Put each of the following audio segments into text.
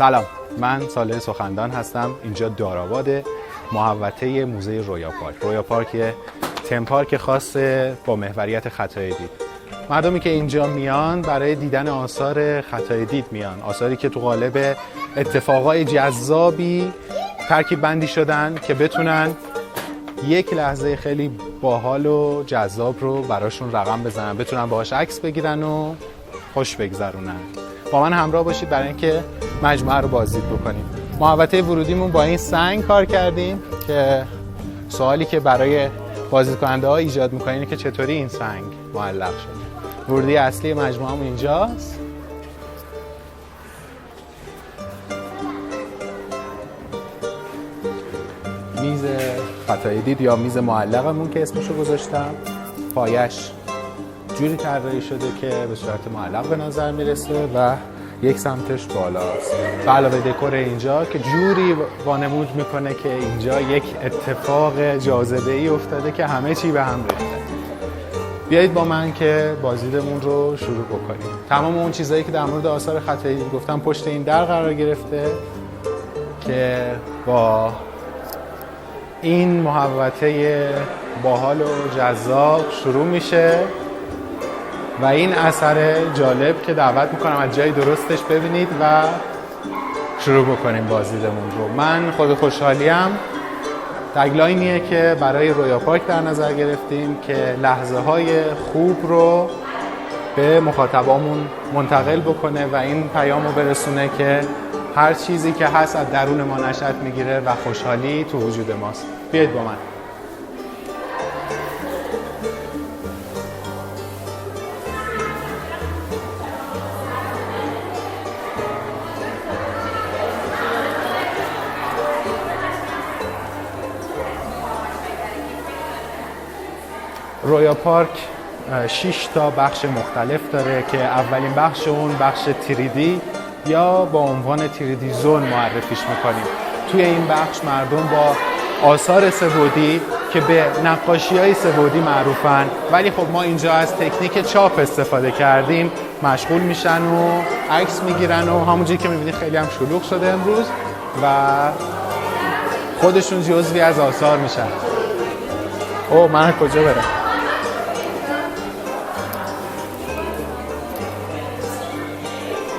سلام، من صالح سخندان هستم. اینجا دارآباد، محوطه موزه رویا پارک. رویا پارک یه تم پارک خاصه با محوریت خطای دید. مردمی که اینجا میان برای دیدن آثار خطای دید میان، آثاری که تو قالب اتفاقای جذابی ترکیب بندی شدن که بتونن یک لحظه خیلی باحال و جذاب رو براشون رقم بزنن، بتونن باهاش عکس بگیرن و خوش بگذرونن. با من همراه باشید برای اینکه مجموعه رو بازدید بکنیم. محوطه ورودیمون با این سنگ کار کردیم که سوالی که برای بازدید کننده ها ایجاد میکنه اینه که چطوری این سنگ معلق شده. ورودی اصلی مجموعه‌مون اینجاست. میز خطای دید یا میز معلقمون که اسمشو گذاشتم، پایش جوری طراحی شده که به صورت معلق به نظر میرسه و یک سمتش بالاست. به علاوه دکور اینجا که جوری وانمود میکنه که اینجا یک اتفاق جاذبه‌ای افتاده که همه چی به هم ریخته. بیایید با من که بازدیدمون رو شروع بکنیم. تمام اون چیزایی که در مورد آثار خطای دید گفتم پشت این در قرار گرفته که با این محوطه باحال و جذاب شروع میشه و این اثر جالب که دعوت میکنم از جای درستش ببینید و شروع بکنیم بازدیدمون رو. من خود خوشحالیم تگلاینیه که برای رویا پارک در نظر گرفتیم که لحظه های خوب رو به مخاطبامون منتقل بکنه و این پیام رو برسونه که هر چیزی که هست از درون ما نشأت میگیره و خوشحالی تو وجود ماست. بیایید با من. رویا پارک 6 تا بخش مختلف داره که اولین بخش اون بخش تریدی یا با عنوان تریدی زون معرفیش میکنیم. توی این بخش مردم با آثار سه‌بعدی که به نقاشی‌های سه‌بعدی معروفن ولی خب ما اینجا از تکنیک چاپ استفاده کردیم مشغول میشن و عکس میگیرن و همونجوری که میبینید خیلی هم شلوغ شده امروز و خودشون جزوی از آثار میشن. من کجا برم؟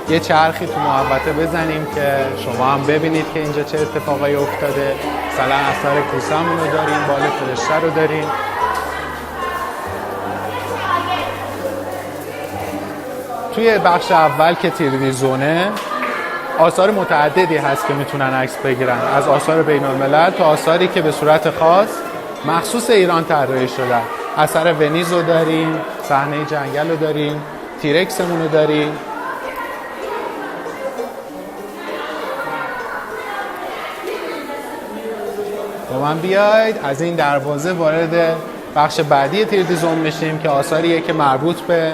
یه چرخی تو محوطه بزنیم که شما هم ببینید که اینجا چه اتفاقایی افتاده. مثلا اثر کوسه‌مون رو داریم، بال فرشته رو داریم. توی بخش اول که تریدی زونه آثار متعددی هست که میتونن عکس بگیرن، از آثار بین الملل تا آثاری که به صورت خاص مخصوص ایران طراحی شدن. اثر ونیز رو داریم، صحنه جنگل رو داریم، تیرکسمون رو داریم. با من بیاید از این دروازه وارد بخش بعدی تریدی زون میشیم که آثاریه که مربوط به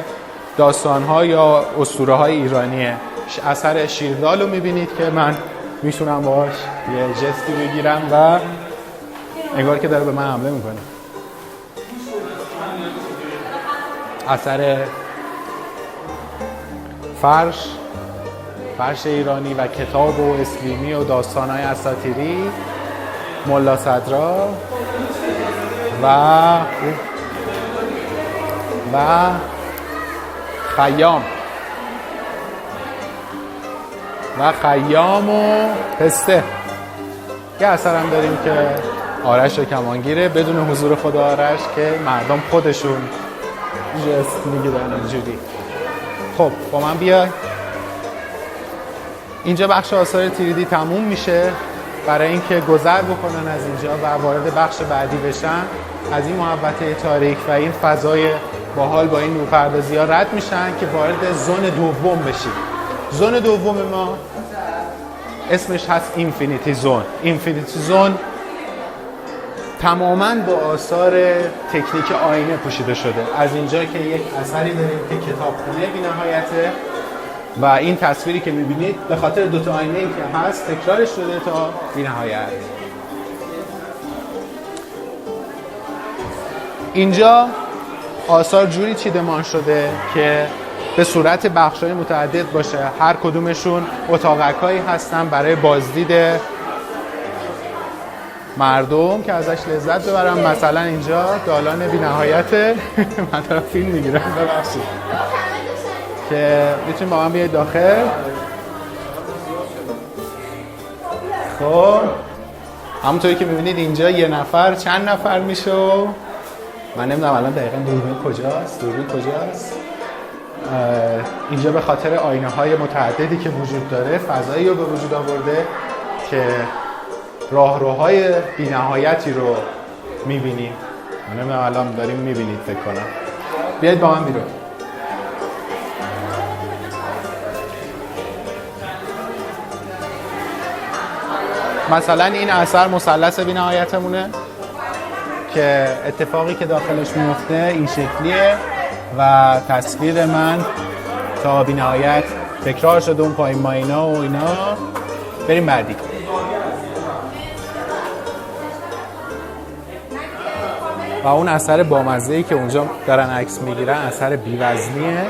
داستان‌ها یا اسطوره‌های ایرانیه. اثر شیردال رو می‌بینید که من میتونم باهاش یه جستی بگیرم و انگار که داره به من حمله میکنه. اثر فرش ایرانی و کتاب و اسلیمی و داستان‌های اساطیری، ملا صدرا و خیام و پسته. یه اثر هم داریم که آرش و کمانگیره بدون حضور خود آرش که مردم خودشون جست میگیرن اینجوری. خب با من بیا. اینجا بخش آثار تریدی تموم میشه. برای اینکه گذر بکنن از اینجا و وارد بخش بعدی بشن از این محوطه تاریک و این فضای باحال با این نورپردازی‌ها رد میشن که وارد زون دوم بشیم. زون دوم ما اسمش هست اینفینیتی زون. اینفینیتی زون تماماً با آثار تکنیک آینه پوشیده شده. از اینجا که یک اثری داریم که کتابخونه بی‌نهایته و این تصویری که میبینید به خاطر دوتا آینه‌ای که هست تکرارش شده تا بی‌نهایت. اینجا آثار جوری چیدمان شده که به صورت بخش‌های متعدد باشه. هر کدومشون اتاقک‌هایی هستن برای بازدید مردم که ازش لذت ببرن. مثلا اینجا دالان بی‌نهایته من دارم فیلم میگیرم ببخشید که میتونیم با من بیاید داخل. خب همونطوری که میبینید اینجا یه نفر چند نفر میشه. من نمیدونم الان دقیقا دوربین کجاست. اینجا به خاطر آینه های متعددی که وجود داره فضایی رو به وجود آورده که راهروهای بی‌نهایتی رو میبینیم. من نمیدونم الان داریم میبینید فکر کنم. بیاید با من بیرون. مثلا این اثر مثلث بی‌نهایتمونه که اتفاقی که داخلش میفته این شکلیه و تصویر من تا بی‌نهایت تکرار شده اون پایین ماینا و اینا. بریم بعدی. و اون اثر بامزه‌ای که اونجا دارن عکس میگیرن اثر بی‌وزنیه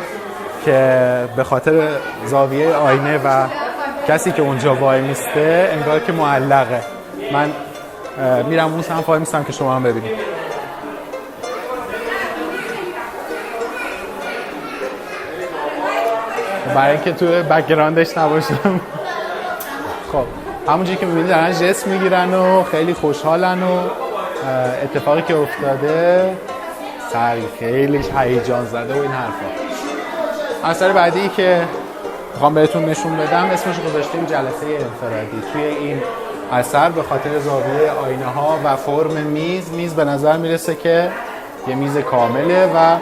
که به خاطر زاویه آینه و کسی که اونجا وای میسته انگار که معلقه. من میرم اون سمت وای میستم که شما هم ببینید. برای اینکه تو بک‌گراندش نباشم. خب همونجوری که میبینید دارن جست میگیرن و خیلی خوشحالن و اتفاقی که افتاده خیلی هیجان زده و این حرفا. اثر بعدی که میخوام بهتون نشون بدم اسمش گذاشتیم جلسه انفرادی. توی این اثر به خاطر زاویه آینه ها و فرم میز به نظر میرسه که یه میز کامله و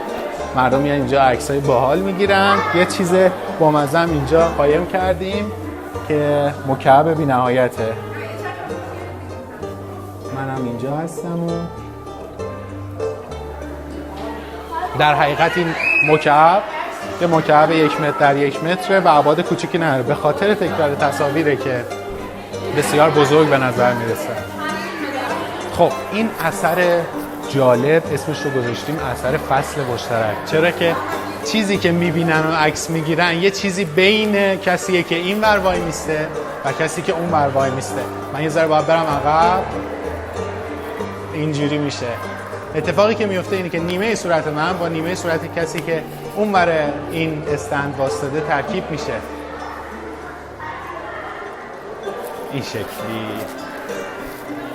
مردم میان اینجا عکسای باحال میگیرن. یه چیز بامزه اینجا قایم کردیم که مکعب بی‌نهایته. منم اینجا هستم و در حقیقت این مکعب یه مکعب 1 متر در 1 متره و ابعاد کوچیکی نداره. به خاطر تکرار تصاویره که بسیار بزرگ به نظر میرسه. خب این اثر جالب اسمش رو گذاشتیم اثر فصل مشترک. چرا که چیزی که میبینن و عکس میگیرن یه چیزی بین کسیه که این ور وای میسته و کسی که اون ور وای میسته. من یه ذره باید برم عقب. اینجوری میشه. اتفاقی که میفته اینه که نیمه صورت من با نیمه صورت کسی که اون ور این استند واسطه ترکیب میشه. این شکلی.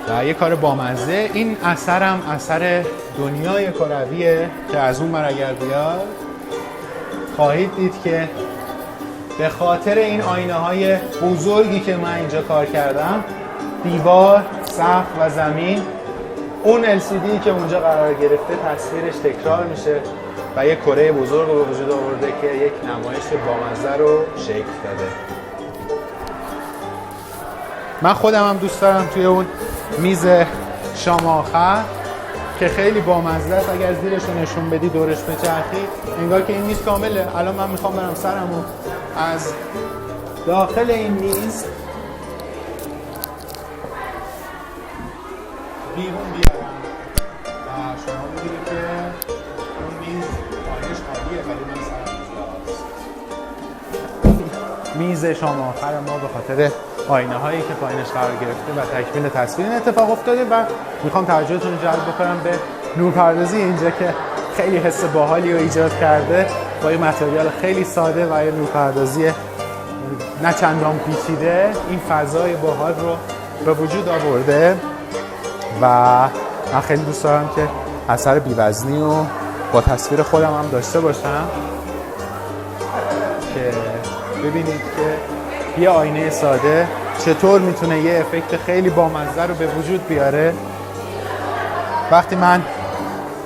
و یه کار بامزه. این اثرم اثر دنیای کرویه که از اون ور اگر بیاد خواهید دید که به خاطر این آینه های بزرگی که من اینجا کار کردم دیوار، سقف و زمین اون LCD که اونجا قرار گرفته تصویرش تکرار میشه و یک کره بزرگ رو به وجود آورده که یک نمایش بامزه رو شکل داده. من خودم هم دوست دارم توی اون میز شام آخر که خیلی بامزه است اگر زیرش رو نشون بدی دورش بچرخی انگار که این میز کامله. الان من میخوام برم سرمو از داخل این میز بیرون بیارم و شما می‌بینید که اون میز آینش خالیه ولی من سرم میز شام آخر ما به خاطر آینه هایی که پایینش قرار گرفته و تکمیل تصویر این اتفاق افتاده. و میخوام توجهتون رو جلب بکنم به نورپردازی اینجا که خیلی حس باحالی رو ایجاد کرده با یه متریال خیلی ساده و یه نورپردازی نه چندان پیچیده این فضای باحال رو به وجود آورده. و من خیلی دوست دارم که اثر بی‌وزنی رو با تصویر خودم هم داشته باشم که ببینید که یه آینه ساده چطور میتونه یه افکت خیلی بامزه رو به وجود بیاره وقتی من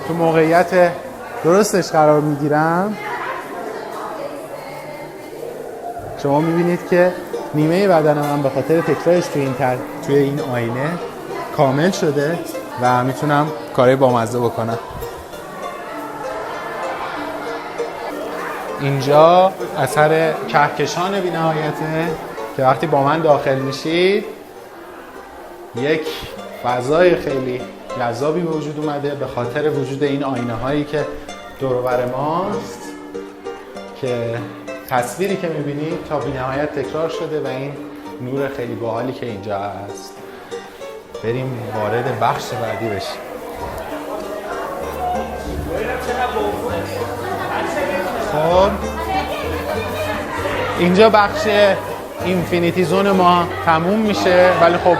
تو موقعیت درستش قرار میگیرم. شما میبینید که نیمه بدن من به خاطر تکرارش توی این آینه کامل شده و میتونم کارهای بامزه بکنم. اینجا اثر کهکشان بی‌نهایته که وقتی با من داخل میشید یک فضای خیلی جذابی به وجود اومده به خاطر وجود این آینه هایی که دور و بر ماست که تصویری که میبینید تا بی‌نهایت تکرار شده و این نور خیلی باحالی که اینجا هست. بریم وارد بخش بعدی بشیم. خب اینجا بخش اینفینیتی زون ما تموم میشه، ولی خب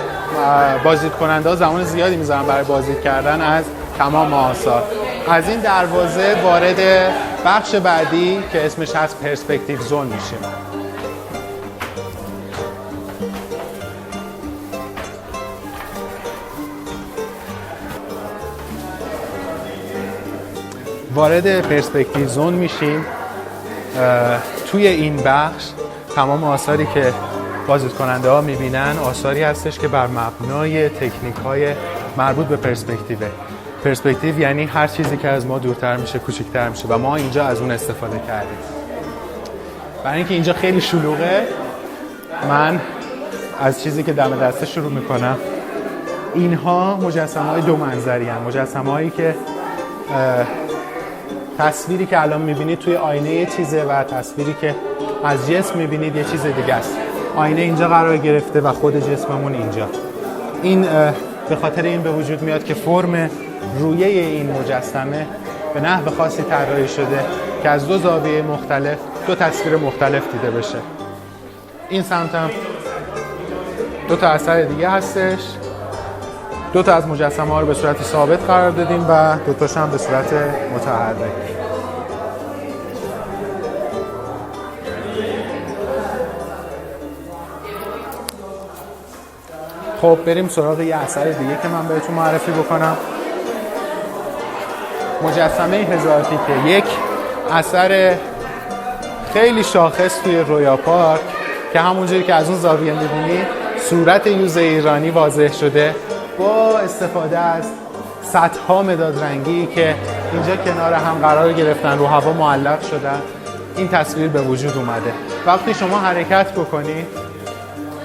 بازدید کننده ها زمان زیادی میذارن برای بازدید کردن از تمام آثار. از این دروازه وارد بخش بعدی که اسمش هست پرسپکتیو زون میشیم. وارد پرسپکتیو زون میشیم. توی این بخش تمام آثاری که بازدید کننده ها میبینن آثاری هستش که بر مبنای تکنیک های مربوط به پرسپکتیوه. پرسپکتیو یعنی هر چیزی که از ما دورتر میشه کوچکتر میشه و ما اینجا از اون استفاده کردیم. برای اینکه اینجا خیلی شلوغه من از چیزی که دم دسته شروع میکنم. اینها مجسمه های دو منظری هستند. مجسمه هایی که تصویری که الان میبینید توی آینه یه چیزه و تصویری که از جسم میبینید یه چیز دیگه است. آینه اینجا قرار گرفته و خود جسممون اینجا. این به خاطر این به وجود میاد که فرم رویه این مجسمه به نحو خاصی طراحی شده که از دو زاویه مختلف دو تصویر مختلف دیده بشه. این سمت هم دو تا اثر دیگه هستش. دو تا از مجسمه ها رو به صورت ثابت قرار دادیم و دو تاش هم به صورت متحرک. خب بریم سراغ یه اثر دیگه که من بهتون معرفی بکنم. مجسمه هزار تیکه، یک اثر خیلی شاخص توی رویا پارک که همونجوری که از اون زاویه می‌بینید صورت یوز ایرانی واضح شده با استفاده از سطح‌ها مداد رنگی که اینجا کنار هم قرار گرفتن رو هوا معلق شدن. این تصویر به وجود اومده. وقتی شما حرکت بکنید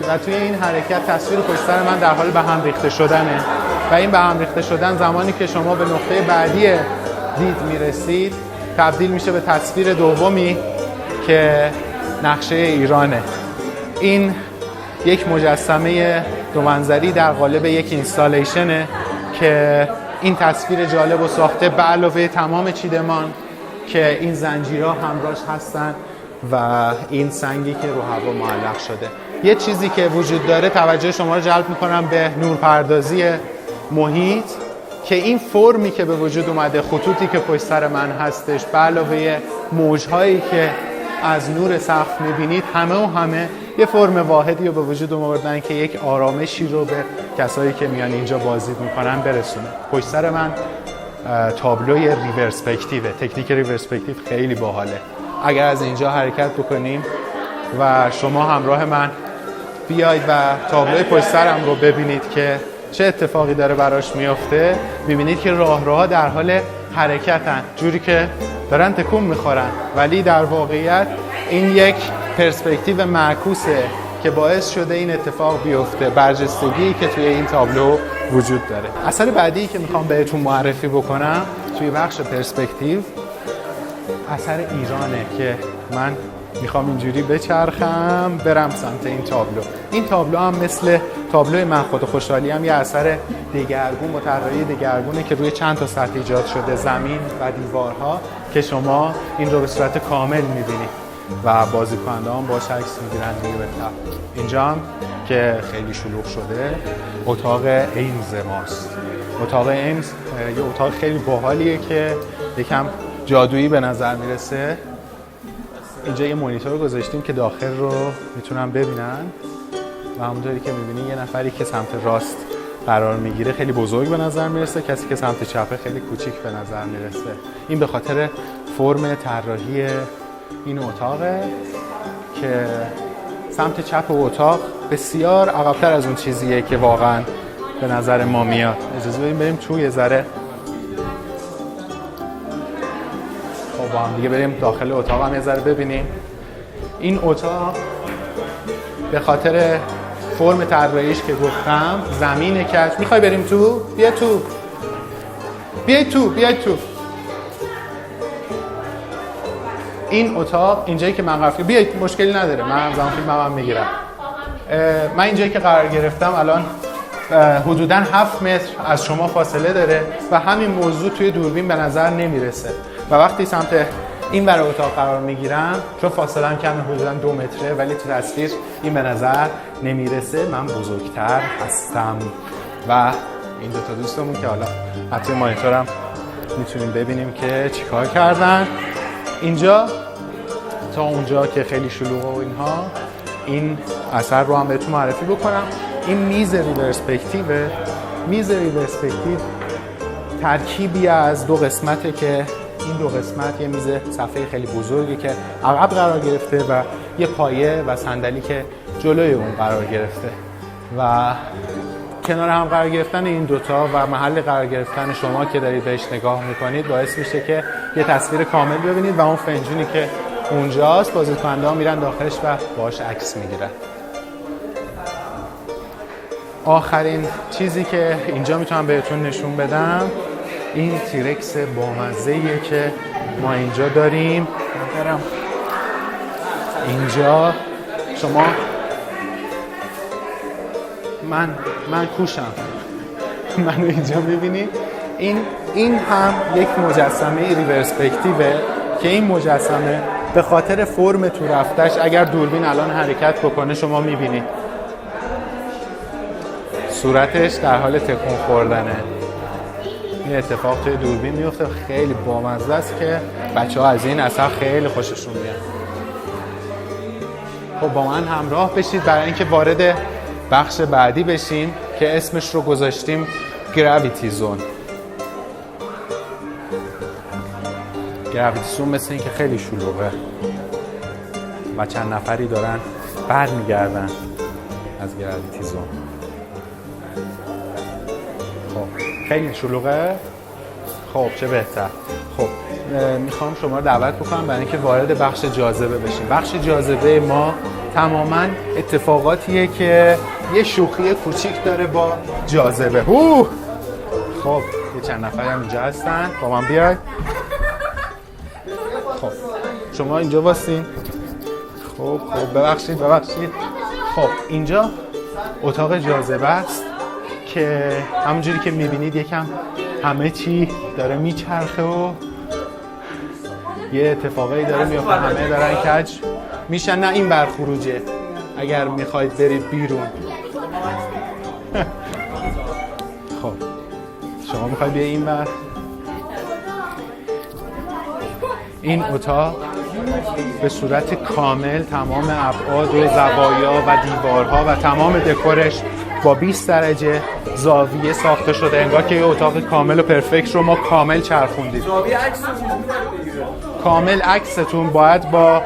و توی این حرکت تصویر پشت سر من در حال به هم ریخته شدنه و این به هم ریخته شدن زمانی که شما به نقطه بعدی دید میرسید تبدیل میشه به تصویر دومی که نقشه ایرانه. این یک مجسمه دو منظری در قالب یک اینستالیشنه که این تصویر جالب و ساخته به علاوه تمام چیدمان که این زنجیرها همراهش هستن و این سنگی که رو هوا معلق شده. یه چیزی که وجود داره توجه شما رو جلب میکنم به نورپردازی محیط که این فرمی که به وجود اومده، خطوطی که پشت سر من هستش به علاوه موجهایی که از نور سقف میبینید همه یه فرم واحدی رو به وجود آوردن که یک آرامشی رو به کسایی که میان اینجا بازدید میکنن برسونه. پشت سر من تابلوی ریورسپکتیوه. تکنیک ریورسپکتیو خیلی باحاله. اگر از اینجا حرکت بکنیم و شما همراه من بیاید و تابلوی پشت سرم رو ببینید که چه اتفاقی داره براش میفته، میبینید که راهروها در حال حرکتن، جوری که دارن تکون میخورن، ولی در واقعیت این یک پرسپکتیو معکوسه که باعث شده این اتفاق بیفته. برجستگی که توی این تابلو وجود داره. اثر بعدی که میخوام بهتون معرفی بکنم توی بخش پرسپکتیو اثر ایرانه که من میخوام اینجوری بچرخم برم سمت این تابلو. این تابلو هم مثل تابلوی من خود خوشحالی هم یه اثر دگرگون، طراحی دگرگونه که روی چند تا سطح ایجاد شده، زمین و دیوارها، که شما این رو به صورت کامل میبینید و بازیکننده هم باش عکس میگیرن روی بهتر. اینجا هم که خیلی شلوغ شده اتاق ایمز ماست. اتاق ایمز یه اتاق خیلی باحالیه که یکم جادویی به نظر میرسه. اینجا یه مانیتور گذاشتیم که داخل رو میتونن ببینن و همونطوری که میبینین یه نفری که سمت راست قرار میگیره خیلی بزرگ به نظر میرسه، کسی که سمت چپه خیلی کوچیک به نظر میرسه. این به خاطر فرم طراحی این اتاقه که سمت چپ اتاق بسیار عقب‌تر از اون چیزیه که واقعا به نظر ما میاد. اجازه بدیم بریم توی ذره با هم دیگه بریم داخل اتاق هم یه ذره ببینیم. این اتاق به خاطر فرم طراحیش که گفتم زمین کج. میخوای بریم تو؟ بیا تو. بیای تو. این اتاق اینجایی که من قرار گرفتم، بیایید مشکلی نداره، من همزمان فیلمم میگیرم. من اینجایی که قرار گرفتم الان حدوداً 7 متر از شما فاصله داره و همین موضوع توی دوربین به نظر نمیرسه و وقتی سمت این برای اتاق قرار میگیرم چون فاصله هم کم حدوداً 2 متره ولی تو تصویر این به نظر نمیرسه من بزرگتر هستم. و این دوتا دوستمون که حالا حتی مانیتورم میتونیم ببینیم که چیکار کردن. اینجا تا اونجا که خیلی شلوغه و اینها، این اثر رو هم بهتون معرفی بکنم. این میز ریورسپکتیو. میز ریورسپکتیو ترکیبی از 2 قسمته که این 2 قسمت یه میز صفحه خیلی بزرگی که عقب قرار گرفته و یه پایه و صندلی که جلوی اون قرار گرفته و کنار هم قرار گرفتن این دوتا و محل قرار گرفتن شما که دارید بهش نگاه میکنید باعث میشه که یه تصویر کامل ببینید و اون فنجونی که اونجاست بازدیدکننده‌ها میرن داخلش و باهاش عکس میگیرن. آخرین چیزی که اینجا میتونم بهتون نشون بدم این تیرکس بامزه‌ایه که ما اینجا داریم. اینجا شما من کوشم منو اینجا میبینید. این هم یک مجسمه ریورسپکتیوه که این مجسمه به خاطر فرم تو رفتش اگر دوربین الان حرکت بکنه شما میبینید صورتش در حال تکون خوردنه. این اتفاق توی دوربین میفته، خیلی بامزه است که بچه‌ها از این اثر خیلی خوششون میاد. خب با من همراه بشید برای اینکه وارد بخش بعدی بشیم که اسمش رو گذاشتیم گراویتی زون. گراویتی زون مثل این که خیلی شلوغه و چند نفری دارن برمیگردن از گراویتی زون. خب خیلی شلوغه. خب چه بهتر. خب میخوام شما رو دعوت بکنم برای اینکه وارد بخش جاذبه بشیم. بخش جاذبه ما تماما اتفاقاتیه که یه شوخی کوچیک داره با جاذبه. خب یه چند نفری هم اینجا هستن، با من بیاید. خب شما اینجا واسین. خب ببخشید. خب اینجا اتاق جاذبه است که همونجوری که میبینید یکم همه چی داره میچرخه و یه اتفاقی داره میفته، همه دارن کج میشن. نه این برخروجه اگر میخواید برید بیرون. خب شما میخواید بیاید این بر. این اتاق به صورت کامل تمام ابعاد و زوایا و دیوارها و تمام دکورش با 20 درجه زاویه ساخته شده، انگار که یه اتاق کامل و پرفکت رو ما کامل چرخوندید. کامل عکستون باید با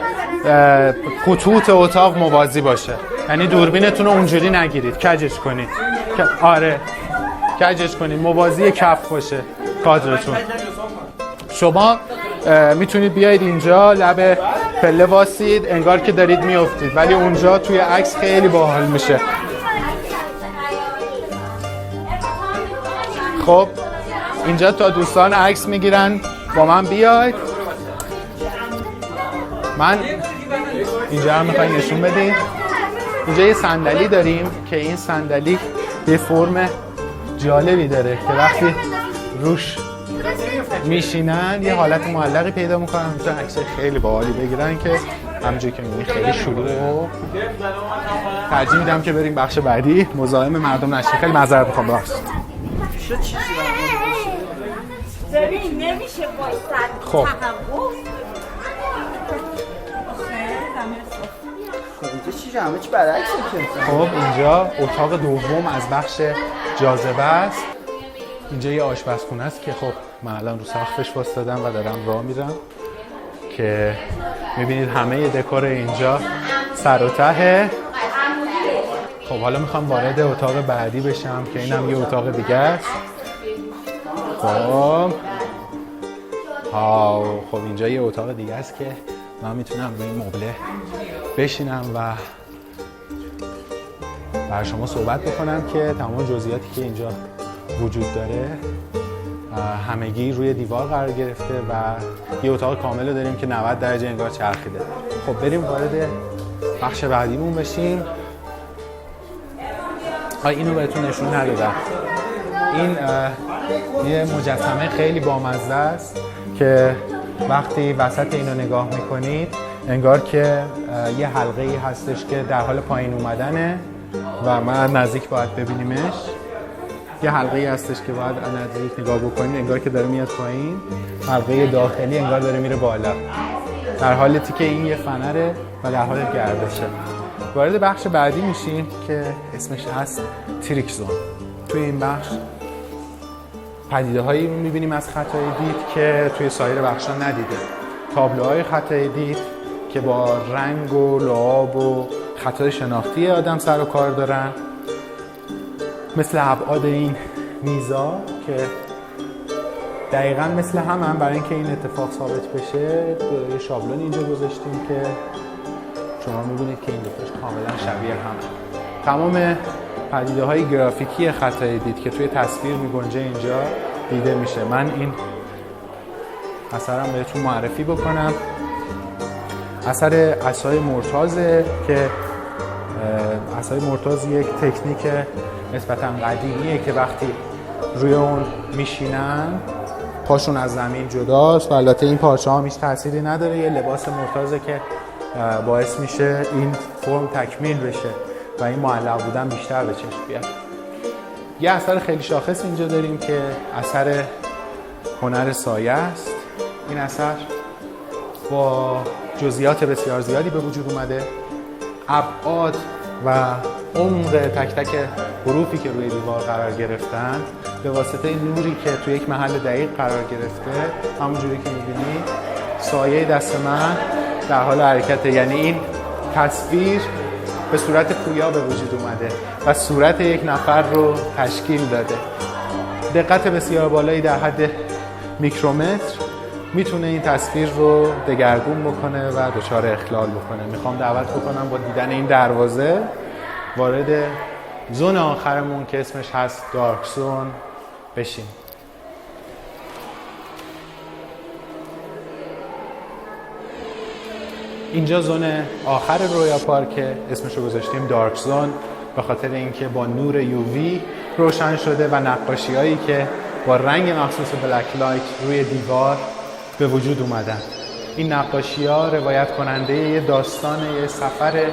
خطوط اتاق موازی باشه، یعنی دوربینتون رو اونجوری نگیرید، کجش کنید. آره کجش کنید، موازی کف باشه کادرتون. شما میتونید بیاید اینجا لب پله واسید انگار که دارید میافتید، ولی اونجا توی عکس خیلی باحال میشه. خب اینجا تا دوستان عکس میگیرن با من بیاید. من اینجا هم میخوایم نشون بدیم. اینجا یه صندلی داریم که این صندلی یه فرم جالبی داره که وقتی روش میشینن یه حالت معلقی پیدا میکنن، میتونن عکس خیلی باحالی بگیرن که همونجوری که میبینید خیلی شلوغه. ترجیح میدم که بریم بخش بعدی، مزاحم مردم نشیم. خیلی معذرت میخوام، ببخشید. ببین نمیشه وایساد. خب خب اینجا اتاق دوم از بخش جاذبه است. اینجا یه آشپزخونه است که خب من الان رو سقفش وایسادم و دارم راه میرم که میبینید همه دکور اینجا سر و ته. خب حالا میخوام وارد اتاق بعدی بشم که اینم یه اتاق دیگه است. خب اینجا یه اتاق دیگه است که من میتونم روی این مبله بشینم و بر شما صحبت بکنم که تمام جزئیاتی که اینجا وجود داره همگی روی دیوار قرار گرفته و یه اتاق کامل رو داریم که 90 درجه انگار چرخیده. خب بریم وارد بخش بعدیمون بشیم. اینو بهتون نشون ندادم. این یه مجسمه خیلی بامزه است که وقتی وسط اینو نگاه میکنید انگار که یه حلقه ای هستش که در حال پایین اومدنه و من نزدیک باید ببینیمش. یه حلقه ای هستش که باید نزدیک نگاه بکنید، انگار که داره میاد پایین. حلقه داخلی انگار داره میره بالا، در حالتی که این یه فنره و در حال گردشه. وارد بخش بعدی میشیم که اسمش هست تریک زون. توی این بخش پدیده هایی میبینیم از خطای دید که توی سایر بخشا ندیده. تابلوهای خطای دید که با رنگ و لعاب و خطای شناختی آدم سر و کار دارن، مثل ابعاد این میزا که دقیقاً مثل هم برای اینکه این اتفاق ثابت بشه یه شابلون اینجا گذاشتیم که شما میبینید که این دوتاش کاملا شبیه همه. تمام پدیده های گرافیکی خطای دید که توی تصویر میگنجه اینجا دیده میشه. من این اثرم بهتون معرفی بکنم. اثر عصای مرتازه که عصای مرتاز یک تکنیک نسبتاً قدیمیه که وقتی روی اون میشینن پاشون از زمین جداست و البته این پارچه ها هیچ تأثیری نداره. یه لباس مرتازه که باعث میشه این فرم تکمیل بشه و این معلق بودن بیشتر به چشم بیاد. یه اثر خیلی شاخص اینجا داریم که اثر هنر سایه است. این اثر با جزئیات بسیار زیادی به وجود اومده. ابعاد و عمق تک تک حروفی که روی دیوار قرار گرفتن به واسطه نوری که توی یک محل دقیق قرار گرفته، همونجوری که می‌بینید سایه دست من در حال حرکته. یعنی این تصویر به صورت پویا به وجود اومده و صورت یک نفر رو تشکیل داده. دقت بسیار بالایی در حد میکرومتر میتونه این تصویر رو دگرگون بکنه و دچار اخلال بکنه. میخوام دعوت بکنم با دیدن این دروازه وارد زون آخرمون که اسمش هست دارک زون بشیم. اینجا زون آخر رویا پارک، اسمش رو گذاشتیم دارک زون به خاطر اینکه با نور یووی روشن شده و نقاشی هایی که با رنگ مخصوص بلک لایت روی دیوار به وجود اومدن. این نقاشی ها روایت کننده یه داستان، یه سفر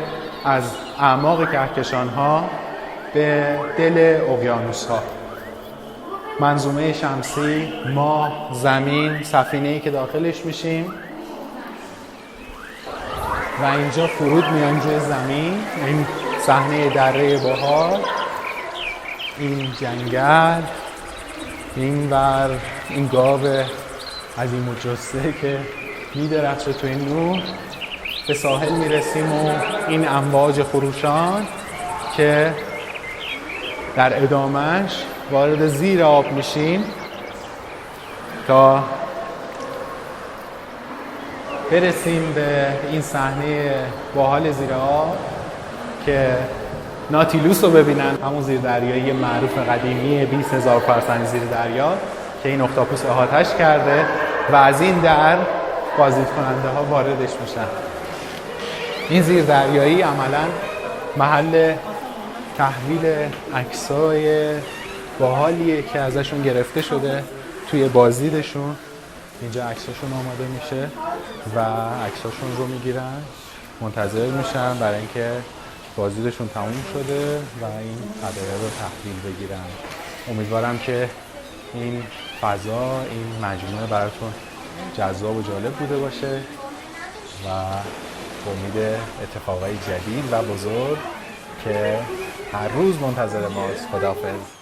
از اعماق کهکشان ها به دل اقیانوس ها. منظومه شمسی، ماه، زمین، سفینه‌ای که داخلش میشیم و اینجا فرود میایم روی زمین. این صحنه دره بهار، این جنگل، این بر این گاو عظیم الجثه که میدرخشه تو این نور. به ساحل میرسیم و این امواج خروشان که در ادامهش وارد زیر آب میشیم تا برسیم به این صحنه باحال زیر آب که ناتیلوس رو ببینن، همون زیر دریایی معروف قدیمی 20,000 فرسنگ زیر دریا که این اختاپوس احاطه‌اش کرده و از این در بازدید کننده ها واردش میشن. این زیر دریایی عملاً محل تحویل عکسای باحالیه که ازشون گرفته شده توی بازدیدشون. اینجا عکساشون آماده میشه و عکساشون رو میگیرن، منتظر میشن برای اینکه بازدیدشون تموم شده و این هدایا رو تحویل بگیرن. امیدوارم که این فضا، این مجموعه براتون جذاب و جالب بوده باشه و امید اتفاقای جدید و بزرگ که هر روز منتظر ماست. خداحافظ.